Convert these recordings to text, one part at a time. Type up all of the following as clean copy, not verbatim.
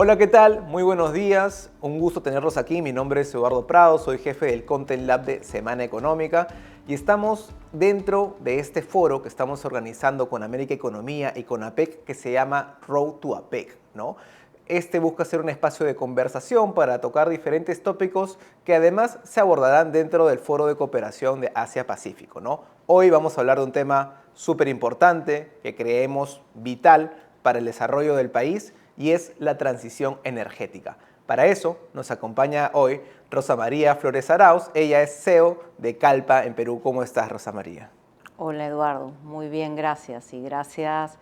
Hola, ¿qué tal? Muy buenos días. Un gusto tenerlos aquí. Mi nombre es Eduardo Prado, soy jefe del Content Lab de Semana Económica y estamos dentro de este foro que estamos organizando con América Economía y con APEC que se llama Road to APEC, ¿no? Este busca ser un espacio de conversación para tocar diferentes tópicos que además se abordarán dentro del Foro de Cooperación de Asia-Pacífico, ¿no? Hoy vamos a hablar de un tema súper importante que creemos vital para el desarrollo del país y es la transición energética. Para eso nos acompaña hoy Rosa María Flores Arauz. Ella es CEO de Calpa en Perú. ¿Cómo estás, Rosa María? Hola Eduardo, muy bien, gracias. Y gracias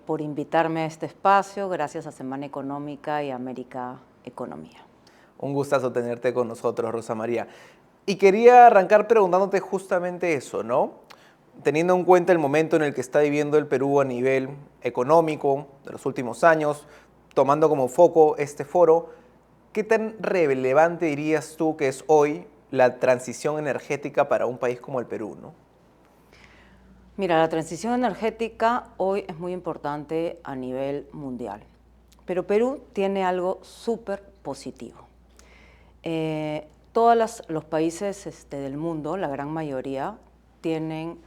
por invitarme a este espacio, gracias a Semana Económica y América Economía. Un gustazo tenerte con nosotros, Rosa María. Y quería arrancar preguntándote justamente eso, ¿no? Teniendo en cuenta el momento en el que está viviendo el Perú a nivel económico de los últimos años, tomando como foco este foro, ¿qué tan relevante dirías tú que es hoy la transición energética para un país como el Perú, ¿no? Mira, la transición energética hoy es muy importante a nivel mundial, pero Perú tiene algo súper positivo. Todos los países del mundo, la gran mayoría, tienen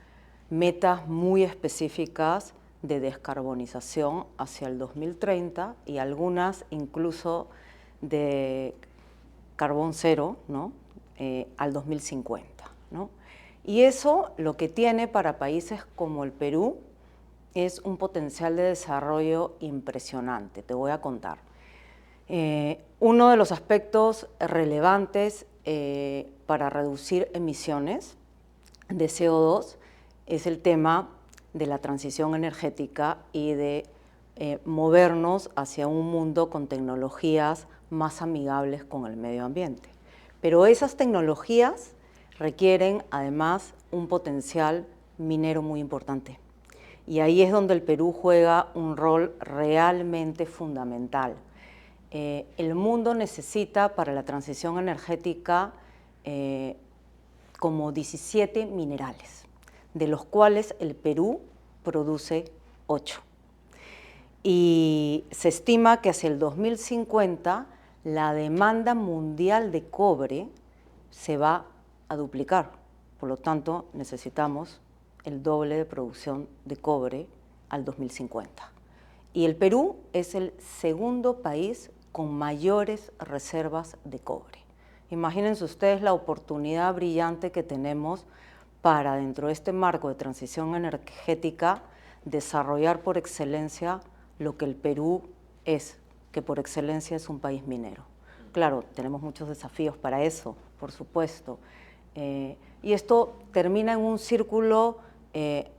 metas muy específicas de descarbonización hacia el 2030 y algunas incluso de carbón cero, ¿no? Al 2050, ¿no? Y eso lo que tiene para países como el Perú es un potencial de desarrollo impresionante, te voy a contar. Uno de los aspectos relevantes para reducir emisiones de CO2 es el tema de la transición energética y de movernos hacia un mundo con tecnologías más amigables con el medio ambiente. Pero esas tecnologías requieren además un potencial minero muy importante. Y ahí es donde el Perú juega un rol realmente fundamental. El mundo necesita para la transición energética como 17 minerales, de los cuales el Perú produce 8. Y se estima que hacia el 2050 la demanda mundial de cobre se va a duplicar. Por lo tanto, necesitamos el doble de producción de cobre al 2050. Y el Perú es el segundo país con mayores reservas de cobre. Imagínense ustedes la oportunidad brillante que tenemos para, dentro de este marco de transición energética, desarrollar por excelencia lo que el Perú es, que por excelencia es un país minero. Claro, tenemos muchos desafíos para eso, por supuesto. Y esto termina en un círculo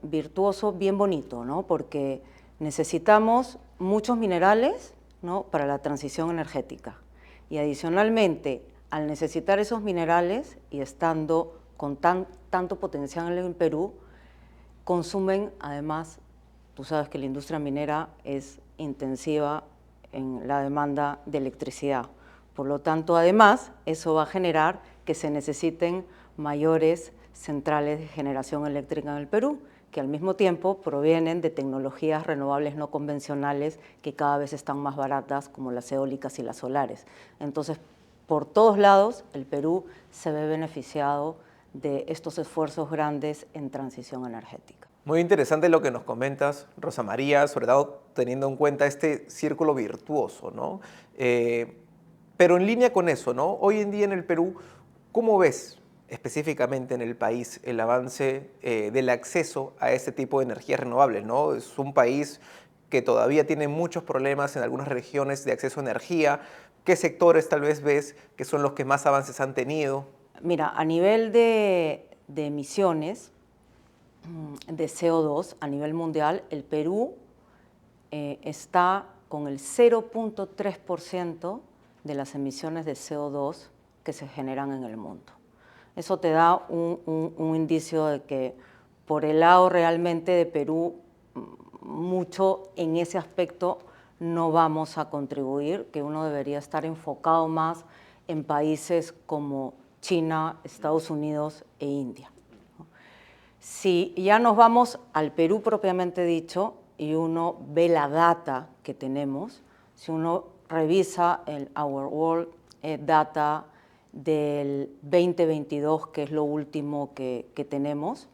virtuoso bien bonito, ¿no? Porque necesitamos muchos minerales, ¿no?, para la transición energética. Y adicionalmente, al necesitar esos minerales y estando con tanto potencial en Perú, consumen además, tú sabes que la industria minera es intensiva en la demanda de electricidad. Por lo tanto, además, eso va a generar que se necesiten mayores centrales de generación eléctrica en el Perú, que al mismo tiempo provienen de tecnologías renovables no convencionales que cada vez están más baratas, como las eólicas y las solares. Entonces, por todos lados, el Perú se ve beneficiado de estos esfuerzos grandes en transición energética. Muy interesante lo que nos comentas, Rosa María, sobre todo teniendo en cuenta este círculo virtuoso, ¿no? Pero en línea con eso, ¿no? Hoy en día en el Perú, ¿cómo ves específicamente en el país el avance del acceso a este tipo de energías renovables, ¿no? Es un país que todavía tiene muchos problemas en algunas regiones de acceso a energía. ¿Qué sectores tal vez ves que son los que más avances han tenido? Mira, a nivel de emisiones de CO2 a nivel mundial, el Perú está con el 0.3% de las emisiones de CO2 que se generan en el mundo. Eso te da un indicio de que por el lado realmente de Perú, mucho en ese aspecto no vamos a contribuir, que uno debería estar enfocado más en países como China, Estados Unidos e India. Si ya nos vamos al Perú propiamente dicho y uno ve la data que tenemos, si uno revisa el Our World Data del 2022, que es lo último que tenemos.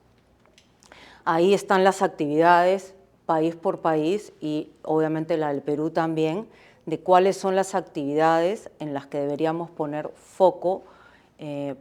Ahí están las actividades país por país y obviamente la del Perú también, de cuáles son las actividades en las que deberíamos poner foco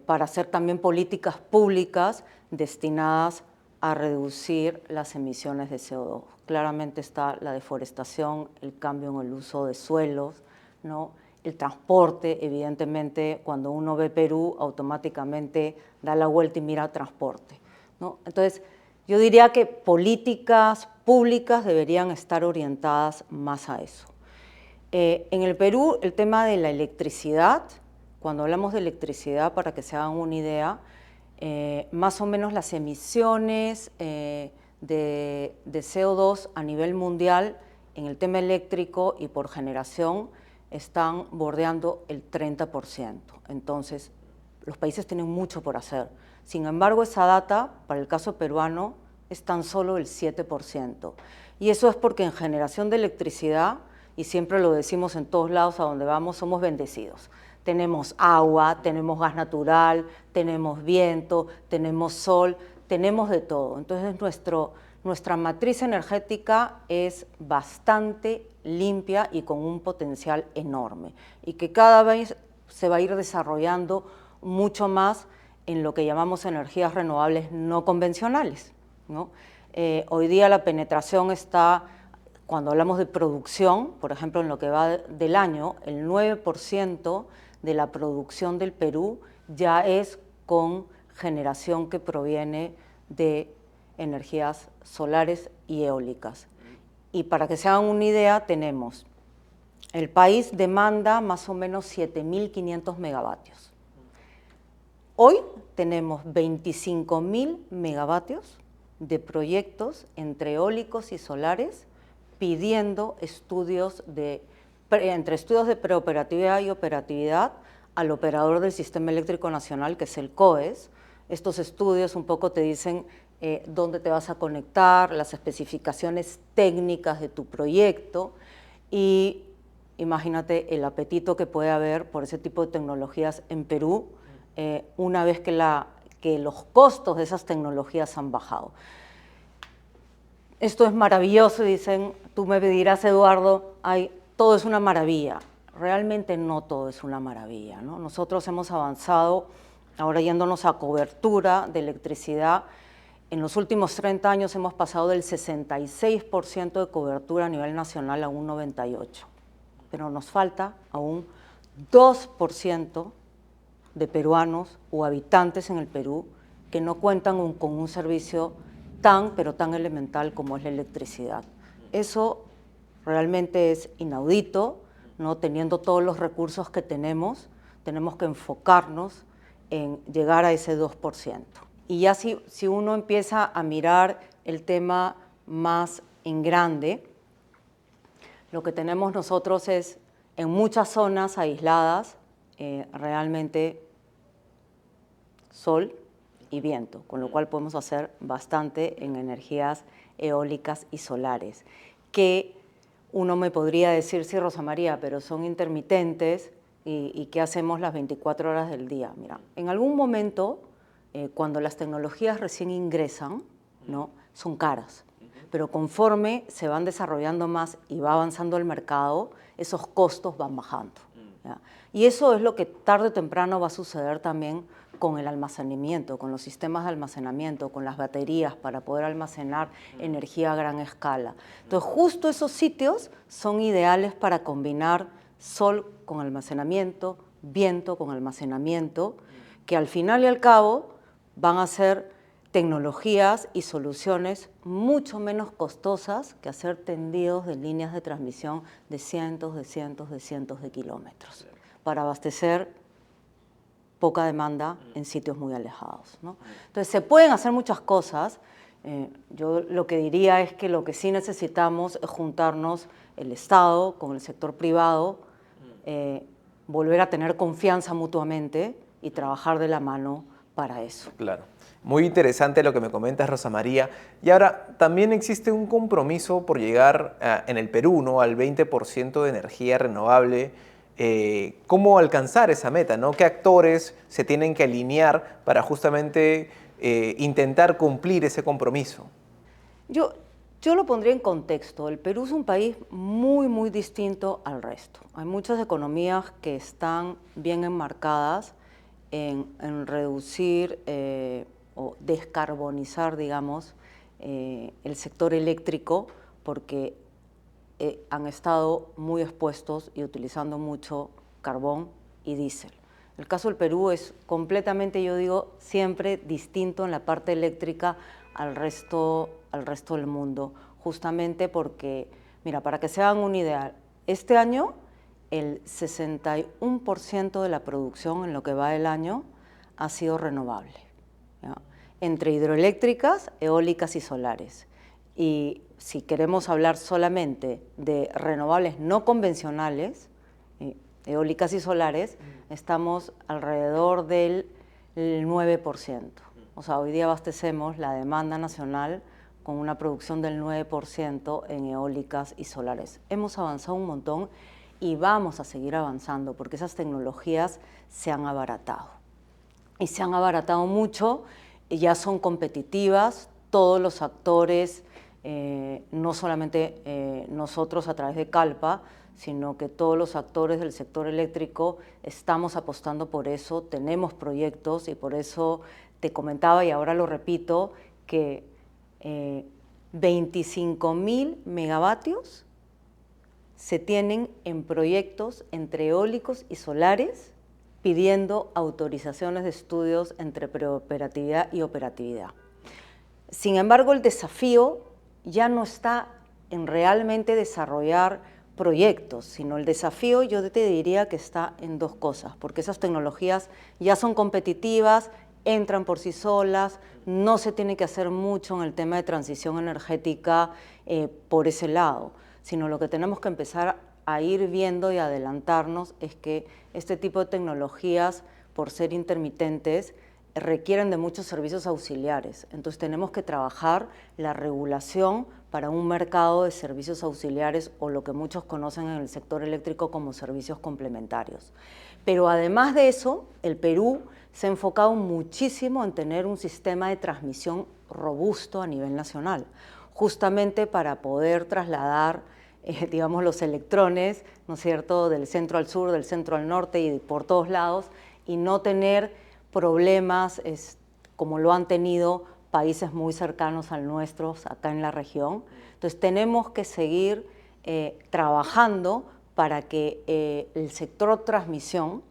para hacer también políticas públicas destinadas a reducir las emisiones de CO2. Claramente está la deforestación, el cambio en el uso de suelos, ¿no? El transporte, evidentemente, cuando uno ve Perú, automáticamente da la vuelta y mira transporte, ¿no? Entonces, yo diría que políticas públicas deberían estar orientadas más a eso. En el Perú, el tema de la electricidad, cuando hablamos de electricidad, para que se hagan una idea, más o menos las emisiones de CO2 a nivel mundial en el tema eléctrico y por generación están bordeando el 30%. Entonces, los países tienen mucho por hacer. Sin embargo, esa data, para el caso peruano, es tan solo el 7%. Y eso es porque en generación de electricidad, y siempre lo decimos en todos lados a donde vamos, somos bendecidos. Tenemos agua, tenemos gas natural, tenemos viento, tenemos sol, tenemos de todo. Entonces nuestra matriz energética es bastante limpia y con un potencial enorme y que cada vez se va a ir desarrollando mucho más en lo que llamamos energías renovables no convencionales, ¿no? Hoy día la penetración está, cuando hablamos de producción, por ejemplo en lo que va del año, el 9% de la producción del Perú ya es con generación que proviene de energías solares y eólicas. Y para que se hagan una idea, tenemos, el país demanda más o menos 7.500 megavatios. Hoy tenemos 25.000 megavatios de proyectos entre eólicos y solares pidiendo entre estudios de preoperatividad y operatividad al operador del Sistema Eléctrico Nacional, que es el COES. Estos estudios un poco te dicen dónde te vas a conectar, las especificaciones técnicas de tu proyecto y imagínate el apetito que puede haber por ese tipo de tecnologías en Perú una vez que los costos de esas tecnologías han bajado. Esto es maravilloso, dicen, tú me dirás, Eduardo, todo es una maravilla. Realmente no todo es una maravilla, ¿no? Nosotros hemos avanzado, ahora yéndonos a cobertura de electricidad, en los últimos 30 años hemos pasado del 66% de cobertura a nivel nacional a un 98%, pero nos falta aún 2% de peruanos o habitantes en el Perú que no cuentan con un servicio pero tan elemental como es la electricidad. Eso realmente es inaudito, ¿no? Teniendo todos los recursos que tenemos que enfocarnos en llegar a ese 2%. Y ya si uno empieza a mirar el tema más en grande, lo que tenemos nosotros es en muchas zonas aisladas realmente sol y viento, con lo cual podemos hacer bastante en energías eólicas y solares, que uno me podría decir, sí, Rosa María, pero son intermitentes y ¿qué hacemos las 24 horas del día? Mira, en algún momento, cuando las tecnologías recién ingresan, ¿no? Son caras, pero conforme se van desarrollando más y va avanzando el mercado, esos costos van bajando, ¿ya? Y eso es lo que tarde o temprano va a suceder también con el almacenamiento, con los sistemas de almacenamiento, con las baterías para poder almacenar energía a gran escala. Entonces, justo esos sitios son ideales para combinar sol con almacenamiento, viento con almacenamiento, que al final y al cabo van a ser tecnologías y soluciones mucho menos costosas que hacer tendidos de líneas de transmisión de cientos de kilómetros para abastecer poca demanda en sitios muy alejados, ¿no? Entonces, se pueden hacer muchas cosas. Yo lo que diría es que lo que sí necesitamos es juntarnos el Estado con el sector privado, volver a tener confianza mutuamente y trabajar de la mano para eso. Claro. Muy interesante lo que me comentas, Rosa María. Y ahora, también existe un compromiso por llegar en el Perú, ¿no?, al 20% de energía renovable. ¿Cómo alcanzar esa meta, ¿no? ¿Qué actores se tienen que alinear para justamente intentar cumplir ese compromiso? Yo, yo lo pondría en contexto. El Perú es un país muy, muy distinto al resto. Hay muchas economías que están bien enmarcadas en reducir o descarbonizar, digamos, el sector eléctrico, porque han estado muy expuestos y utilizando mucho carbón y diésel. El caso del Perú es completamente, yo digo, siempre distinto en la parte eléctrica al resto del mundo, justamente porque, mira, para que se hagan una idea, este año el 61% de la producción en lo que va del año ha sido renovable, ¿ya?, entre hidroeléctricas, eólicas y solares. Y si queremos hablar solamente de renovables no convencionales, eólicas y solares, estamos alrededor del 9%. O sea, hoy día abastecemos la demanda nacional con una producción del 9% en eólicas y solares. Hemos avanzado un montón y vamos a seguir avanzando porque esas tecnologías se han abaratado. Y se han abaratado mucho, y ya son competitivas, todos los actores, no solamente nosotros a través de Calpa, sino que todos los actores del sector eléctrico estamos apostando por eso, tenemos proyectos y por eso te comentaba y ahora lo repito, que 25.000 megavatios se tienen en proyectos entre eólicos y solares pidiendo autorizaciones de estudios entre preoperatividad y operatividad. Sin embargo, el desafío ya no está en realmente desarrollar proyectos, sino el desafío yo te diría que está en dos cosas, porque esas tecnologías ya son competitivas, entran por sí solas, no se tiene que hacer mucho en el tema de transición energética por ese lado, sino lo que tenemos que empezar a ir viendo y adelantarnos es que este tipo de tecnologías, por ser intermitentes, requieren de muchos servicios auxiliares. Entonces tenemos que trabajar la regulación para un mercado de servicios auxiliares o lo que muchos conocen en el sector eléctrico como servicios complementarios. Pero además de eso, el Perú se ha enfocado muchísimo en tener un sistema de transmisión robusto a nivel nacional, justamente para poder trasladar digamos, los electrones, ¿no es cierto?, del centro al sur, del centro al norte y por todos lados, y no tener problemas como lo han tenido países muy cercanos al nuestro, acá en la región. Entonces tenemos que seguir trabajando para que el sector transmisión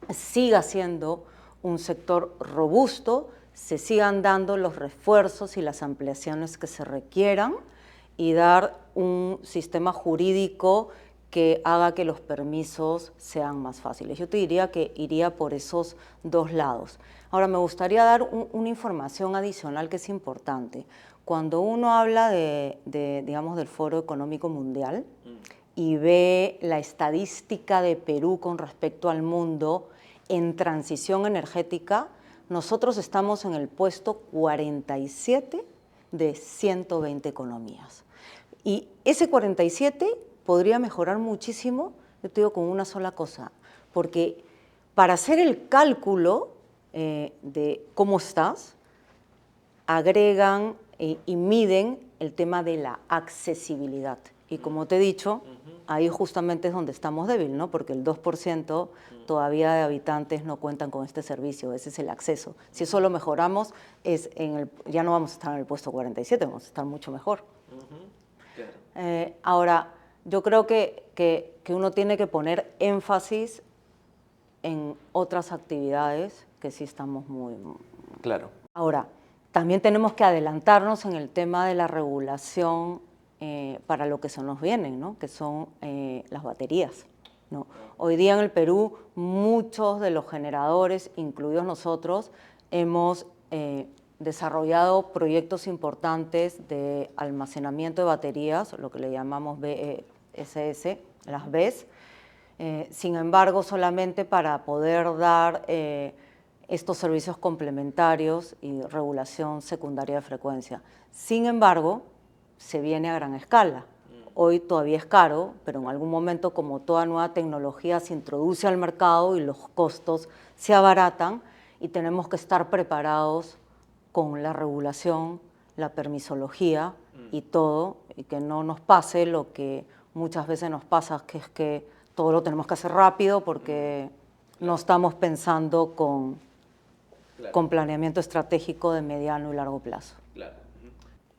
siga siendo un sector robusto, se sigan dando los refuerzos y las ampliaciones que se requieran y dar un sistema jurídico que haga que los permisos sean más fáciles. Yo te diría que iría por esos dos lados. Ahora, me gustaría dar una información adicional que es importante. Cuando uno habla digamos, del Foro Económico Mundial y ve la estadística de Perú con respecto al mundo en transición energética, nosotros estamos en el puesto 47 de 120 economías. Y ese 47 podría mejorar muchísimo, yo te digo, con una sola cosa, porque para hacer el cálculo de cómo estás, agregan y miden el tema de la accesibilidad. Y como te he dicho, ahí justamente es donde estamos débiles, ¿no? Porque el 2% todavía de habitantes no cuentan con este servicio, ese es el acceso. Si eso lo mejoramos, ya no vamos a estar en el puesto 47, vamos a estar mucho mejor. Ahora, yo creo que uno tiene que poner énfasis en otras actividades que sí estamos muy... Claro. Ahora, también tenemos que adelantarnos en el tema de la regulación para lo que se nos vienen, ¿no?, que son las baterías, ¿no? Hoy día en el Perú muchos de los generadores, incluidos nosotros, hemos desarrollado proyectos importantes de almacenamiento de baterías, lo que le llamamos BESS, las BESS. Sin embargo, solamente para poder dar estos servicios complementarios y regulación secundaria de frecuencia. Sin embargo, se viene a gran escala. Hoy todavía es caro, pero en algún momento, como toda nueva tecnología, se introduce al mercado y los costos se abaratan y tenemos que estar preparados con la regulación, la permisología y todo, y que no nos pase lo que muchas veces nos pasa, que es que todo lo tenemos que hacer rápido porque no estamos pensando con planeamiento estratégico de mediano y largo plazo. Claro.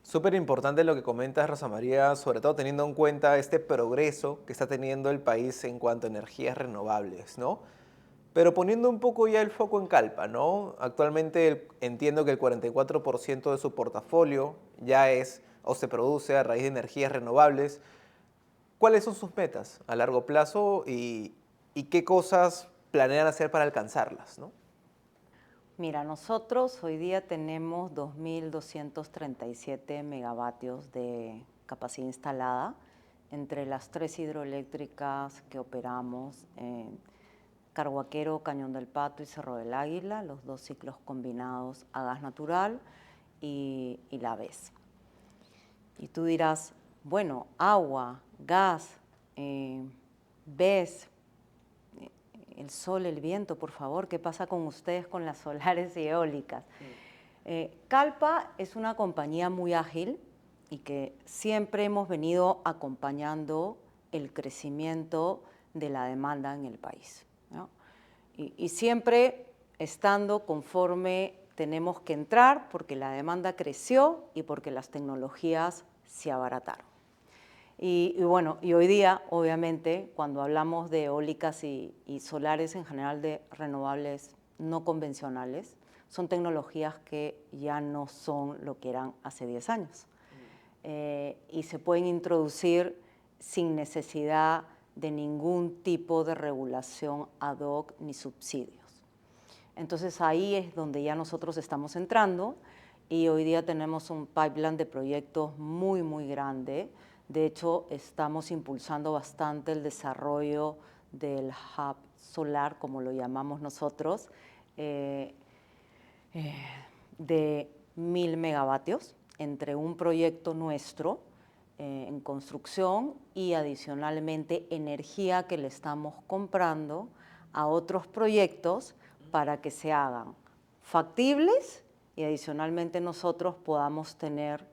Súper importante lo que comentas, Rosa María, sobre todo teniendo en cuenta este progreso que está teniendo el país en cuanto a energías renovables, ¿no? Pero poniendo un poco ya el foco en Calpa, ¿no? Actualmente entiendo que el 44% de su portafolio ya es o se produce a raíz de energías renovables. ¿Cuáles son sus metas a largo plazo y qué cosas planean hacer para alcanzarlas, ¿no? Mira, nosotros hoy día tenemos 2.237 megavatios de capacidad instalada entre las 3 hidroeléctricas que operamos en Carhuaquero, Cañón del Pato y Cerro del Águila, los 2 ciclos combinados a gas natural y la BES. Y tú dirás, bueno, agua, gas, BES, el sol, el viento, por favor, ¿qué pasa con ustedes con las solares y eólicas? Calpa es una compañía muy ágil y que siempre hemos venido acompañando el crecimiento de la demanda en el país, ¿no? Y siempre estando conforme tenemos que entrar porque la demanda creció y porque las tecnologías se abarataron. Y bueno, y hoy día, obviamente, cuando hablamos de eólicas y solares en general de renovables no convencionales, son tecnologías que ya no son lo que eran hace 10 años. Y se pueden introducir sin necesidad de ningún tipo de regulación ad hoc ni subsidios. Entonces ahí es donde ya nosotros estamos entrando y hoy día tenemos un pipeline de proyectos muy, muy grande. De hecho, estamos impulsando bastante el desarrollo del hub solar, como lo llamamos nosotros, de 1.000 megavatios entre un proyecto nuestro en construcción y adicionalmente energía que le estamos comprando a otros proyectos para que se hagan factibles y adicionalmente nosotros podamos tener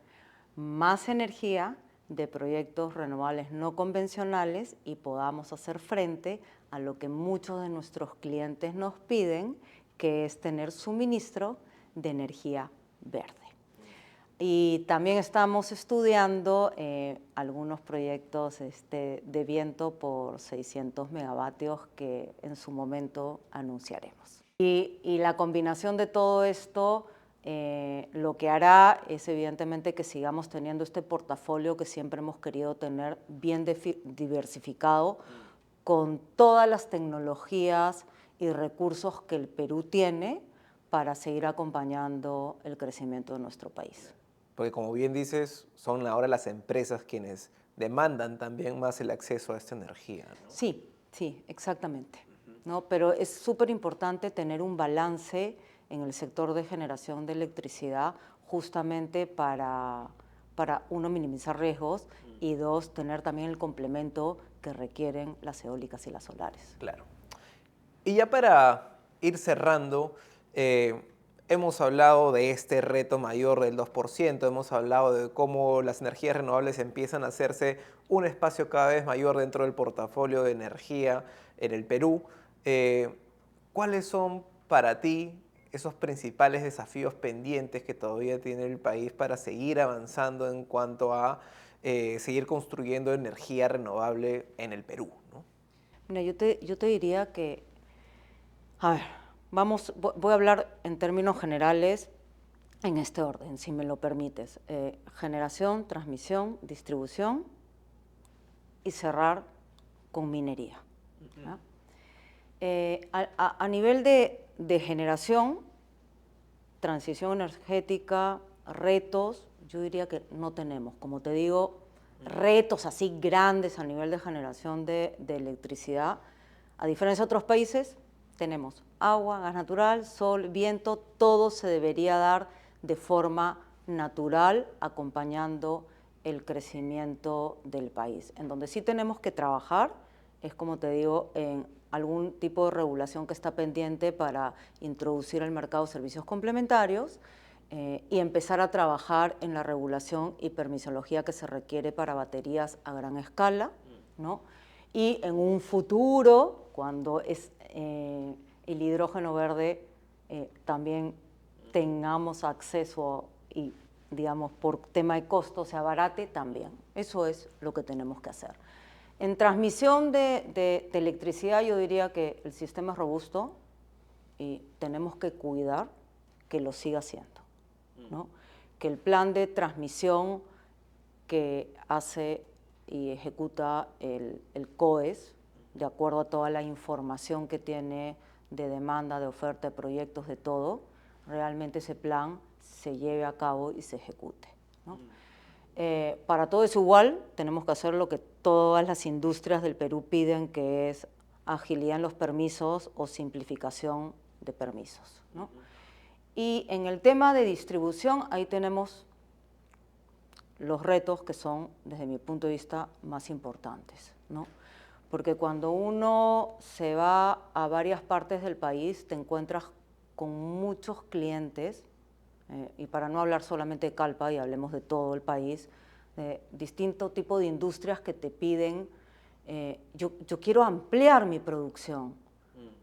más energía de proyectos renovables no convencionales y podamos hacer frente a lo que muchos de nuestros clientes nos piden, que es tener suministro de energía verde. Y también estamos estudiando algunos proyectos de viento por 600 megavatios que en su momento anunciaremos. Y la combinación de todo esto lo que hará es evidentemente que sigamos teniendo este portafolio que siempre hemos querido tener bien diversificado con todas las tecnologías y recursos que el Perú tiene para seguir acompañando el crecimiento de nuestro país. Porque como bien dices, son ahora las empresas quienes demandan también más el acceso a esta energía, ¿no? Sí, sí, exactamente, ¿no? Pero es súper importante tener un balance en el sector de generación de electricidad justamente para uno, minimizar riesgos y dos, tener también el complemento que requieren las eólicas y las solares. Claro. Y ya para ir cerrando, hemos hablado de este reto mayor del 2%, hemos hablado de cómo las energías renovables empiezan a hacerse un espacio cada vez mayor dentro del portafolio de energía en el Perú. ¿Cuáles son para ti esos principales desafíos pendientes que todavía tiene el país para seguir avanzando en cuanto a seguir construyendo energía renovable en el Perú, ¿no? Mira, yo te diría que, a ver, voy a hablar en términos generales en este orden, si me lo permites. Generación, transmisión, distribución y cerrar con minería. ¿No? A nivel de generación, transición energética, retos, yo diría que no tenemos. Como te digo, retos así grandes a nivel de generación de electricidad. A diferencia de otros países, tenemos agua, gas natural, sol, viento, todo se debería dar de forma natural, acompañando el crecimiento del país. En donde sí tenemos que trabajar es, como te digo, en algún tipo de regulación que está pendiente para introducir al mercado servicios complementarios y empezar a trabajar en la regulación y permisología que se requiere para baterías a gran escala, ¿no? Y en un futuro, cuando el hidrógeno verde también tengamos acceso y, digamos, por tema de costo se abarate también. Eso es lo que tenemos que hacer. En transmisión de electricidad yo diría que el sistema es robusto y tenemos que cuidar que lo siga siendo, ¿no? Que el plan de transmisión que hace y ejecuta el COES, de acuerdo a toda la información que tiene de demanda, de oferta, de proyectos, de todo, realmente ese plan se lleve a cabo y se ejecute, ¿no? Para todo es igual, tenemos que hacer lo que todas las industrias del Perú piden, que es agilidad en los permisos o simplificación de permisos, ¿no? Y en el tema de distribución, ahí tenemos los retos que son, desde mi punto de vista, más importantes, ¿no? Porque cuando uno se va a varias partes del país, te encuentras con muchos clientes, y para no hablar solamente de Calpa, y hablemos de todo el país, distinto tipo de industrias que te piden, yo quiero ampliar mi producción,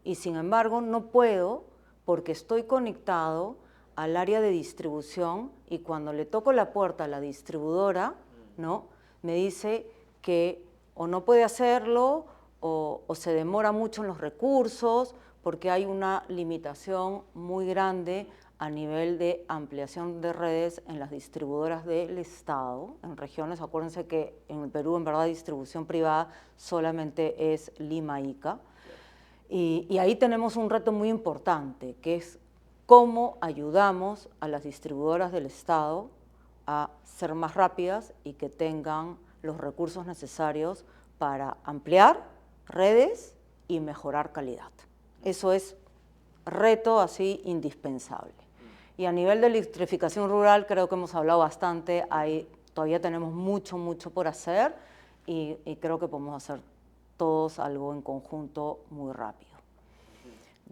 y sin embargo no puedo porque estoy conectado al área de distribución, y cuando le toco la puerta a la distribuidora, ¿no?, me dice que o no puede hacerlo o se demora mucho en los recursos porque hay una limitación muy grande a nivel de ampliación de redes en las distribuidoras del Estado, en regiones. Acuérdense que en el Perú, en verdad, distribución privada solamente es Lima, Ica. Y ahí tenemos un reto muy importante, que es cómo ayudamos a las distribuidoras del Estado a ser más rápidas y que tengan los recursos necesarios para ampliar redes y mejorar calidad. Eso es reto así indispensable. Y a nivel de electrificación rural creo que hemos hablado bastante, todavía tenemos mucho por hacer y creo que podemos hacer todos algo en conjunto muy rápido.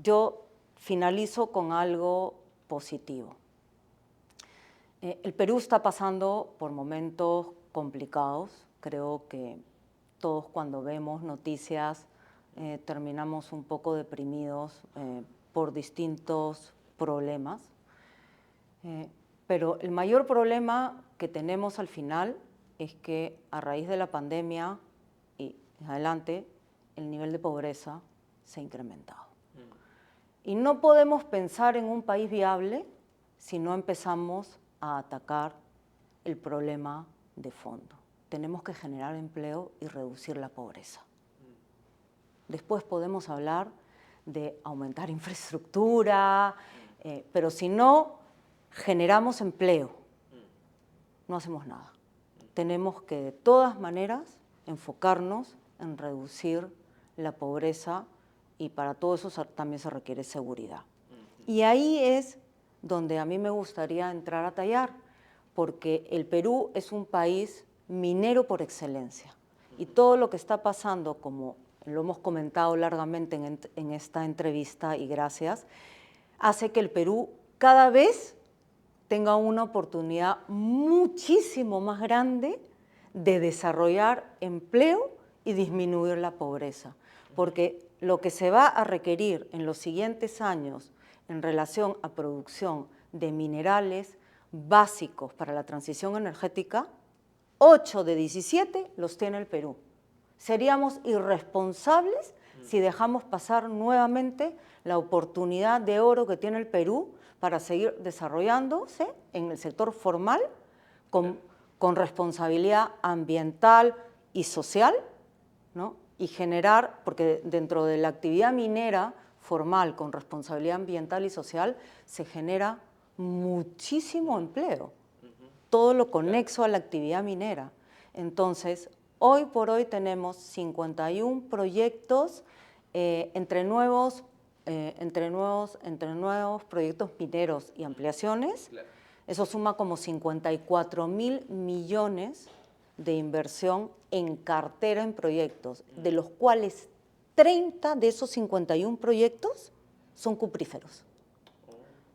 Yo finalizo con algo positivo. El Perú está pasando por momentos complicados. Creo que todos, cuando vemos noticias, terminamos un poco deprimidos por distintos problemas. Pero el mayor problema que tenemos al final es que a raíz de la pandemia y en adelante el nivel de pobreza se ha incrementado. Y no podemos pensar en un país viable si no empezamos a atacar el problema de fondo. Tenemos que generar empleo y reducir la pobreza. Después podemos hablar de aumentar infraestructura, pero si no generamos empleo, no hacemos nada. Tenemos que de todas maneras enfocarnos en reducir la pobreza, y para todo eso también se requiere seguridad. Y ahí es donde a mí me gustaría entrar a tallar, porque el Perú es un país minero por excelencia. Y todo lo que está pasando, como lo hemos comentado largamente en esta entrevista, y gracias, hace que el Perú cada vez tenga una oportunidad muchísimo más grande de desarrollar empleo y disminuir la pobreza. Porque lo que se va a requerir en los siguientes años en relación a producción de minerales básicos para la transición energética, 8 de 17 los tiene el Perú. Seríamos irresponsables si dejamos pasar nuevamente la oportunidad de oro que tiene el Perú para seguir desarrollándose en el sector formal con responsabilidad ambiental y social, ¿no? Y generar, porque dentro de la actividad minera formal con responsabilidad ambiental y social se genera muchísimo empleo, todo lo conexo a la actividad minera. Entonces, hoy por hoy tenemos 51 proyectos entre nuevos entre nuevos proyectos mineros y ampliaciones, Claro. eso suma como 54.000 millones de inversión en cartera en proyectos, de los cuales 30 de esos 51 proyectos son cupríferos.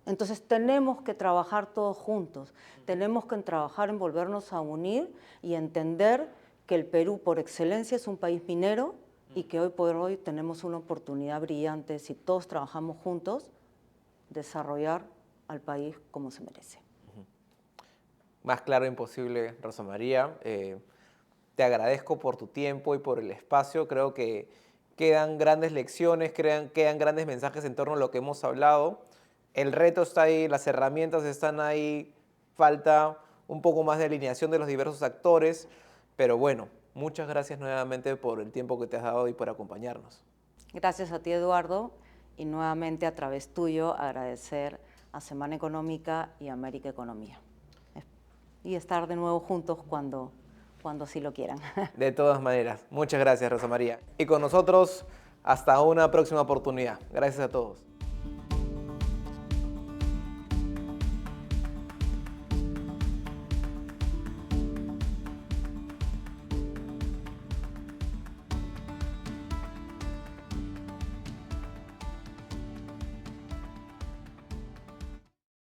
Entonces tenemos que trabajar todos juntos, tenemos que trabajar en volvernos a unir y entender que el Perú por excelencia es un país minero y que hoy por hoy tenemos una oportunidad brillante, si todos trabajamos juntos, desarrollar al país como se merece. Más claro imposible, Rosa María. Te agradezco por tu tiempo y por el espacio. Creo que quedan grandes lecciones, quedan grandes mensajes en torno a lo que hemos hablado. El reto está ahí, las herramientas están ahí, falta un poco más de alineación de los diversos actores, pero bueno, muchas gracias nuevamente por el tiempo que te has dado y por acompañarnos. Gracias a ti, Eduardo, y nuevamente a través tuyo agradecer a Semana Económica y América Economía. Y estar de nuevo juntos cuando sí lo quieran. De todas maneras, muchas gracias, Rosa María. Y con nosotros, hasta una próxima oportunidad. Gracias a todos.